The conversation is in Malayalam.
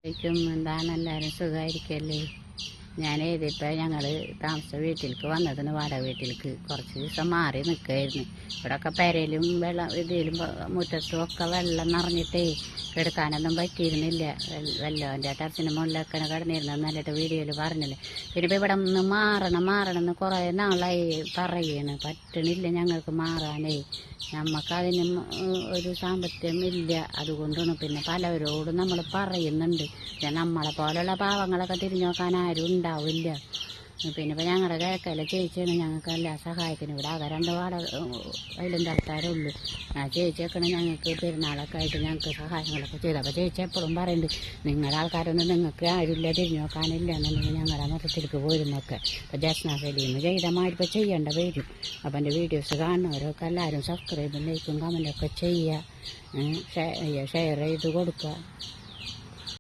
എന്താണ് എല്ലാവരും സുഖമായിരിക്കല്ലേ? ഇതിപ്പോൾ ഞങ്ങൾ താമസ വീട്ടിലേക്ക് വന്നതിന് വാടക വീട്ടിലേക്ക് കുറച്ച് ദിവസം മാറി നിൽക്കുമായിരുന്നു. ഇവിടെയൊക്കെ പെരയിലും വെള്ളം ഇതിലും മുറ്റത്തും ഒക്കെ വെള്ളം നിറഞ്ഞിട്ടേ കിടക്കാനൊന്നും പറ്റിയിരുന്നില്ല. വല്ലവൻ്റെ ടെറസിന് മുകളിലൊക്കെ കിടന്നിരുന്നത് നല്ലിട്ട് വീഡിയോയിൽ പറഞ്ഞില്ലേ. പിന്നെ ഇപ്പോൾ ഇവിടെ നിന്ന് മാറണം കുറേ നാളായി പറയാണ്. പറ്റണില്ല ഞങ്ങൾക്ക് മാറാനേ. നമുക്കതിന് ഒരു സാമ്പത്തികം ഇല്ല. അതുകൊണ്ടാണ് പിന്നെ പലവരോടും നമ്മൾ പറയുന്നുണ്ട്. പിന്നെ നമ്മളെ പോലുള്ള പാവങ്ങളൊക്കെ തിരിഞ്ഞു നോക്കാൻ ആരും ഉണ്ടാവില്ല. പിന്നെ ഇപ്പോൾ ഞങ്ങളുടെ കിഴക്കയിലെ ചേച്ചിയാണ് ഞങ്ങൾക്ക് എല്ലാ സഹായത്തിനും. ഇവിടെ ആകെ 2 വാടക അതിലെന്ത് ആൾക്കാരുള്ളൂ. ആ ചേച്ചിയൊക്കെ ഞങ്ങൾക്ക് പെരുന്നാളൊക്കെ ആയിട്ട് ഞങ്ങൾക്ക് സഹായങ്ങളൊക്കെ ചെയ്തു. അപ്പോൾ ചേച്ചി എപ്പോഴും പറയുന്നുണ്ട്, നിങ്ങളുടെ ആൾക്കാരൊന്നും നിങ്ങൾക്ക് ആരുമില്ല, തിരിഞ്ഞു നോക്കാനില്ല എന്നുണ്ടെങ്കിൽ ഞങ്ങളുടെ മൊത്തത്തിലേക്ക് പോരുന്നൊക്കെ. ഇപ്പോൾ ജസ്ന സലീം ചെയ്ത മാതിരി ഇപ്പോൾ ചെയ്യേണ്ട വരും. അപ്പം എൻ്റെ വീഡിയോസ് കാണുന്നവരൊക്കെ എല്ലാവരും സബ്സ്ക്രൈബും ലൈക്കും കമൻറ്റൊക്കെ ചെയ്യുക, ഷെയർ ചെയ്ത് കൊടുക്കുക.